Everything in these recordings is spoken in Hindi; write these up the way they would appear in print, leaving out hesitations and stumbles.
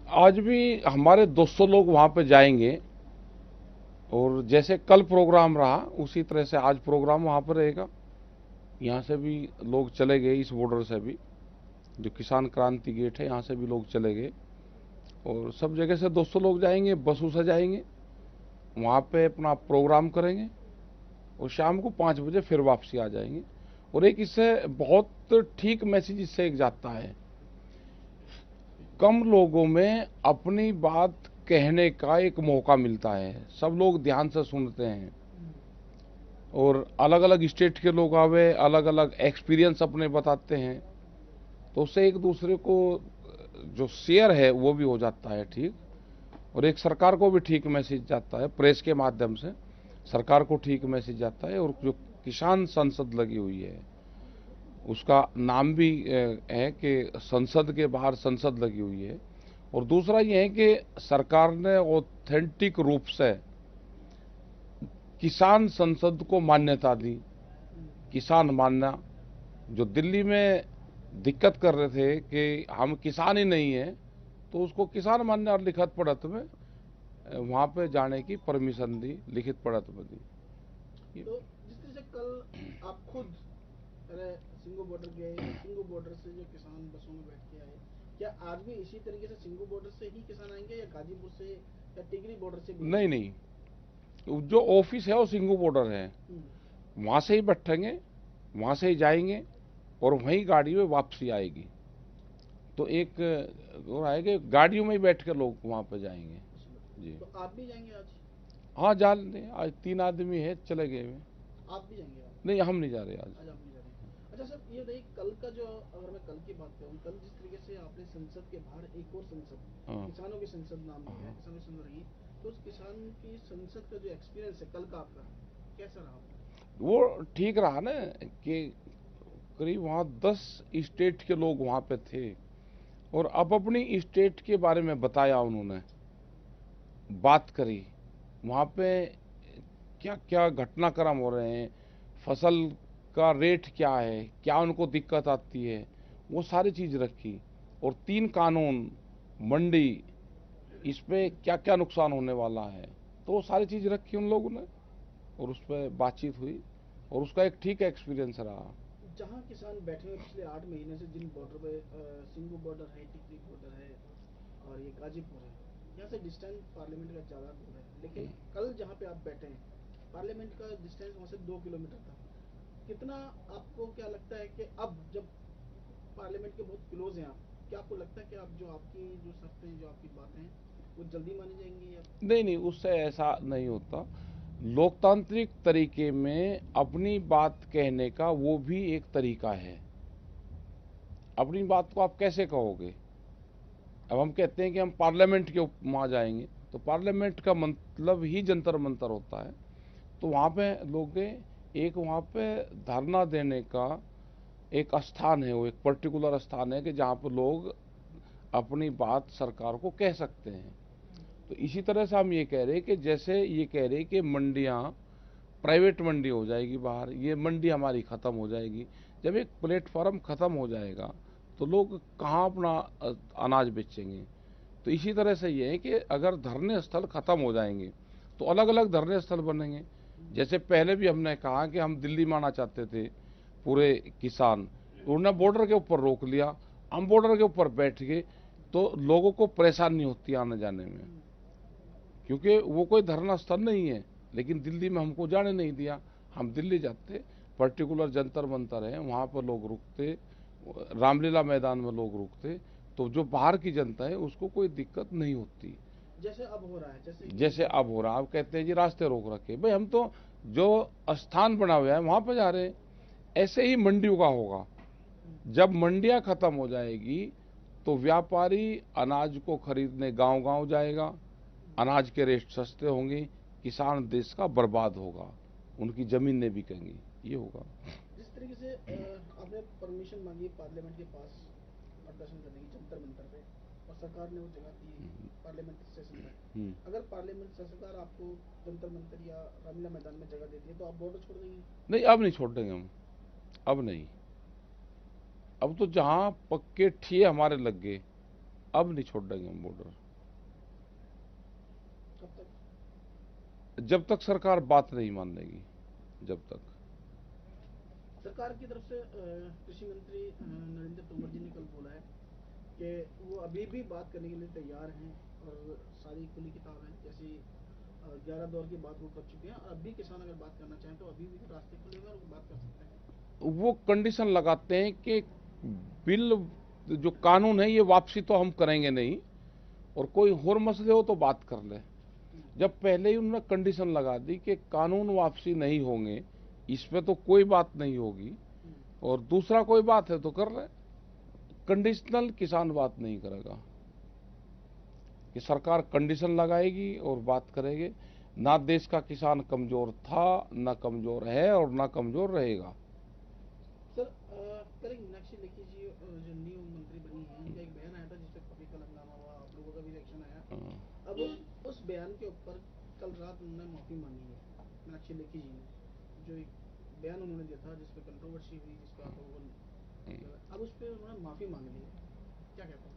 आज भी हमारे 200 लोग वहाँ पे जाएंगे और जैसे कल प्रोग्राम रहा उसी तरह से आज प्रोग्राम वहाँ पर रहेगा। यहाँ से भी लोग चले गए, इस बॉर्डर से भी जो किसान क्रांति गेट है यहाँ से भी लोग चले गए और सब जगह से 200 लोग जाएंगे, बसों से जाएंगे, वहाँ पे अपना प्रोग्राम करेंगे और शाम को 5 बजे फिर वापसी आ जाएंगे। और एक इससे बहुत ठीक मैसेज इससे एक जाता है, कम लोगों में अपनी बात कहने का एक मौका मिलता है, सब लोग ध्यान से सुनते हैं और अलग अलग स्टेट के लोग आवे, अलग अलग एक्सपीरियंस अपने बताते हैं, तो उससे एक दूसरे को जो शेयर है वो भी हो जाता है ठीक, और एक सरकार को भी ठीक मैसेज जाता है, प्रेस के माध्यम से सरकार को ठीक मैसेज जाता है। और जो किसान संसद लगी हुई है उसका नाम भी है कि संसद के बाहर संसद लगी हुई है। और दूसरा ये है कि सरकार ने ऑथेंटिक रूप से किसान संसद को मान्यता दी, किसान मानना। जो दिल्ली में दिक्कत कर रहे थे कि हम किसान ही नहीं है, तो उसको किसान मानने और लिखित पढ़त में वहाँ पे जाने की परमिशन दी, लिखित पढ़त में दी। तो जिस तरह से कल आप खुद सिंगू बॉर्डर गए, सिंगू बॉर्डर से जो किसान बसों में बैठ के आए, क्या आज भी इसी तरीके से सिंगू बॉर्डर से ही किसान आएंगे या गाजीपुर से या टिगरी बॉर्डर से भी? नहीं नहीं, जो ऑफिस है वो सिंगू बॉर्डर है, वहाँ से ही बैठेंगे, वहाँ से ही जाएंगे और वहीं गाड़ी में वापसी आएगी। तो एक और आएंगे, गाड़ियों में ही बैठ के लोग वहाँ पे जाएंगे जी। तो आप भी जाएंगे आज? हाँ जा लें, आज 3 आदमी है चले गए हुए। आप भी जाएंगे आज? नहीं हम नहीं जा रहे आज। आज आप नहीं जा रहे? अच्छा सर, ये नहीं, कल का जो, अगर मैं कल की बात करूँ, कल जिस तरीके से आपने संसद के बाहर एक और संसद, हाँ किसानों की संसद नाम है, हाँ। किसानों की संसद रही, तो उस किसान की संसद का जो एक्सपीरियंस है कल का आपका, कैसा रहा आपका? वो ठीक रहा ना कि करीब वहाँ 10 स्टेट के लोग वहाँ पे थे और अब अपनी स्टेट के बारे में बताया, उन्होंने बात करी वहाँ पे क्या क्या घटनाक्रम हो रहे हैं, फसल का रेट क्या है, क्या उनको दिक्कत आती है, वो सारी चीज़ रखी। और 3 कानून, मंडी, इस पे क्या क्या नुकसान होने वाला है, तो वो सारी चीज़ रखी उन लोगों ने और उस पर बातचीत हुई और उसका एक ठीक एक्सपीरियंस रहा। जहाँ किसान बैठे हुए पिछले 8 महीने से, जिन बॉर्डर पे, सिंगू बॉर्डर है, टिकरी बॉर्डर है और ये गाजीपुर है, यहाँ से डिस्टेंस पार्लियामेंट का ज़्यादा दूर है, लेकिन कल जहाँ पे आप बैठे हैं, पार्लियामेंट का डिस्टेंस वहाँ से 2 किलोमीटर था। कितना, आपको क्या लगता है कि अब जब पार्लियामेंट के बहुत क्लोज हैं आप, क्या आपको लगता है कि आप जो आपकी जो शर्तें, जो आपकी बातें हैं, वो जल्दी मानी जाएंगी या? नहीं नहीं, उससे ऐसा नहीं होता। लोकतांत्रिक तरीके में अपनी बात कहने का वो भी एक तरीका है। अपनी बात को आप कैसे कहोगे? अब हम कहते हैं कि हम पार्लियामेंट के वहाँ जाएंगे, तो पार्लियामेंट का मतलब ही जंतर मंतर होता है। तो वहाँ पे लोग, एक वहाँ पे धरना देने का एक स्थान है, वो एक पर्टिकुलर स्थान है कि जहाँ पर लोग अपनी बात सरकार को कह सकते हैं। तो इसी तरह से हम ये कह रहे हैं कि जैसे ये कह रहे हैं कि मंडियाँ प्राइवेट मंडी हो जाएगी बाहर, ये मंडी हमारी ख़त्म हो जाएगी। जब एक प्लेटफॉर्म ख़त्म हो जाएगा तो लोग कहाँ अपना अनाज बेचेंगे? तो इसी तरह से ये है कि अगर धरने स्थल ख़त्म हो जाएंगे तो अलग अलग धरने स्थल बनेंगे। जैसे पहले भी हमने कहा कि हम दिल्ली में आना चाहते थे पूरे किसान, उन्होंने बॉर्डर के ऊपर रोक लिया, हम बॉर्डर के ऊपर बैठ गए, तो लोगों को परेशानी होती है आने जाने में, क्योंकि वो कोई धरना स्थल नहीं है। लेकिन दिल्ली में हमको जाने नहीं दिया, हम दिल्ली जाते, पर्टिकुलर जंतर मंतर है वहाँ पर लोग रुकते, रामलीला मैदान में लोग रुकते, तो जो बाहर की जनता है उसको कोई दिक्कत नहीं होती। जैसे अब हो रहा है, जैसे अब हो रहा, आप कहते हैं जी रास्ते रोक रखे, भाई हम तो जो स्थान बना हुआ है वहाँ पर जा रहे हैं। ऐसे ही मंडियों का होगा, जब मंडियाँ ख़त्म हो जाएगी तो व्यापारी अनाज को खरीदने गांव गांव जाएगा, अनाज के रेट सस्ते होंगे, किसान देश का बर्बाद होगा, उनकी ज़मीनें बिकेंगी, ये होगा। जिस तरीके से आपने परमिशन मांगी पार्लियामेंट के पास प्रदर्शन करने की, जंतर मंतर पे, और सरकार ने वो जगह दी पार्लियामेंट सेशन में, अगर पार्लियामेंट सरकार आपको जंतर मंतर या रामलीला मैदान में जगह देती है, तो आप बॉर्डर छोड़ देंगे? नहीं अब नहीं छोड़ेंगे हम, अब नहीं। अब तो जहाँ पक्के ठिए हमारे लग गए, अब नहीं छोड़ेंगे हम बॉर्डर, कब तक? जब तक सरकार बात नहीं मानेगी, जब तक। सरकार की तरफ से कृषि मंत्री नरेंद्र तोमर जी ने कल बोला है कि वो अभी भी बात करने के लिए तैयार हैं और सारी खुली किताब है, जैसे 11 दौर की बात वो कर चुके हैं और अब भी किसान अगर बात करना चाहें तो अभी भी रास्ते खुले हुए हैं और वो बात कर सकते हैं। वो कंडीशन लगाते हैं कि बिल जो कानून है ये वापसी तो हम करेंगे नहीं, और कोई और मसले हो तो बात कर ले। जब पहले ही उन्होंने कंडीशन लगा दी कि कानून वापसी नहीं होंगे, इस पे तो कोई बात नहीं होगी, और दूसरा कोई बात है तो कर रहे। कंडीशनल किसान बात नहीं करेगा, कि सरकार कंडीशन लगाएगी और बात करेगी। ना देश का किसान कमजोर था, ना कमजोर है, और ना कमजोर रहेगा। सर कल मीनाक्षी लेखी जी जो न्यू मंत्री बनी है, उनका एक बयान आया था जिसपे काफी कल हंगामा हुआ, आप लोगों का भी रिएक्शन आया। अब उस बयान के ऊपर कल रात उन्होंने माफी मांगी है, मीनाक्षी लेखी जी ने, जो एक बयान उन्होंने दिया था जिसपे कंट्रोवर्सी हुई, जिसपे आप लोगों को, अब उस पर उन्होंने माफी मांग ली है, क्या कहते हैं?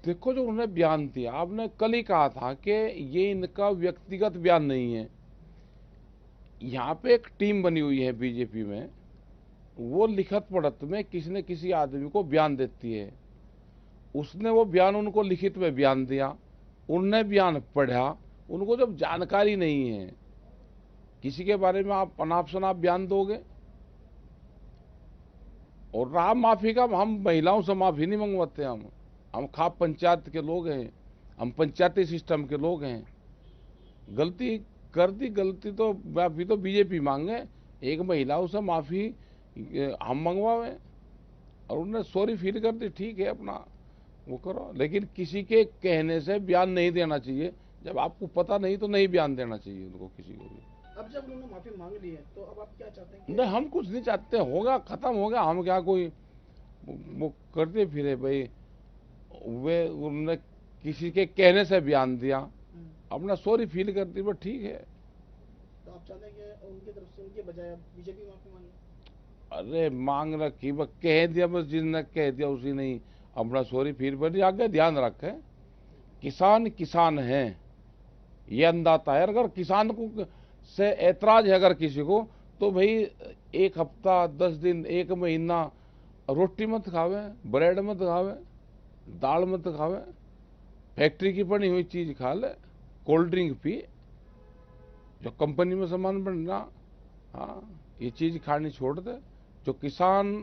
देखो, जो उन्होंने बयान दिया, आपने कल ही कहा था कि ये इनका व्यक्तिगत बयान नहीं है। यहाँ पे एक टीम बनी हुई है बीजेपी में, वो लिखत पढ़त में किसी न किसी आदमी को बयान देती है। उसने वो बयान उनको लिखित में बयान दिया, उनने बयान पढ़ा, उनको जब जानकारी नहीं है किसी के बारे में, आप अनाप शनाप बयान दोगे। और रहा माफी का, हम महिलाओं से माफी नहीं मंगवाते। हम खाप पंचायत के लोग हैं, हम पंचायती सिस्टम के लोग हैं। गलती कर दी, गलती तो माफी तो बीजेपी मांगे, एक महिलाओं से माफी हम मंगवावे, और उन्होंने सॉरी फील कर दी, ठीक है, अपना वो करो। लेकिन किसी के कहने से बयान नहीं देना चाहिए। जब आपको पता नहीं तो नहीं बयान देना चाहिए उनको, किसी को भी। अब जब उन्होंने माफी मांग ली है तो अब आप क्या चाहते हैं? नहीं, हम कुछ नहीं चाहते, होगा, खत्म हो गया। हम क्या कोई वो करते फिरे भाई, वे उन्होंने किसी के कहने से बयान दिया, अपना सॉरी फील करती, बस ठीक है। तो आप चाहते हैं कि उनकी तरफ से, उनके बजाय बीजेपी माफी मांगे? अरे मांग रखी, बस कह दिया, बस जिसने कह दिया उसी नहीं अपना सॉरी फील कर दिया। आगे ध्यान रखे, किसान किसान है, ये अंदाता है। अगर किसान को से ऐतराज है अगर किसी को, तो भाई एक हफ्ता, 10 दिन, 1 महीना रोटी मत खावे, ब्रेड मत खावे, दाल मत खावे, फैक्ट्री की बनी हुई चीज खा ले, कोल्ड ड्रिंक पी, जो कंपनी में सामान बनना, हाँ, ये चीज खानी छोड़ दे। जो किसान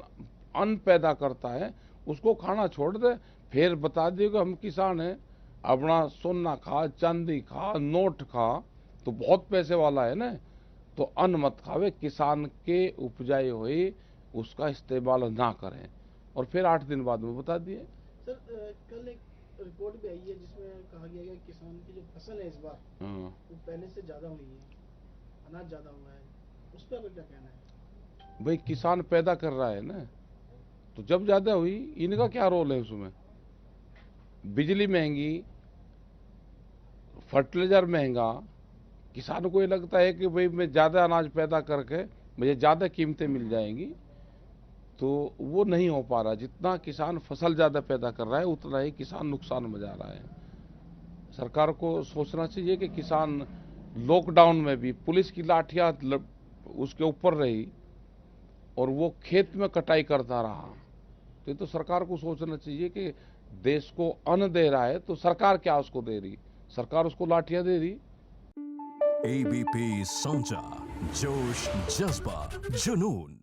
अन्न पैदा करता है उसको खाना छोड़ दे। फिर बता दिए कि हम किसान हैं, अपना सोना खा, चांदी खा, नोट खा, तो बहुत पैसे वाला है ना, तो अन्न मत खावे, किसान के उपजाए हुए उसका इस्तेमाल ना करें। और फिर 8 दिन बाद में बता दिए। सर कल एक रिपोर्ट भी आई है जिसमें कहा गया है कि किसान की जो फसल है इस बार वो पहले से ज्यादा हुई है, अनाज ज्यादा हुआ है, उस पर क्या कहना है? भाई किसान पैदा कर रहा है ना, तो जब ज्यादा हुई, इनका क्या रोल है उसमें? बिजली महंगी, फर्टिलाइजर महंगा, किसान को ये लगता है कि भाई मैं ज्यादा अनाज पैदा करके मुझे ज्यादा कीमतें मिल जाएंगी, तो वो नहीं हो पा रहा। जितना किसान फसल ज्यादा पैदा कर रहा है, उतना ही किसान नुकसान में जा रहा है। सरकार को सोचना चाहिए कि किसान लॉकडाउन में भी पुलिस की लाठियां उसके ऊपर रही और वो खेत में कटाई करता रहा। तो ये तो सरकार को सोचना चाहिए कि देश को अन्न दे रहा है, तो सरकार क्या उसको दे रही? सरकार उसको लाठियां दे रही। ABP Sonja, जोश, जज्बा, जुनून।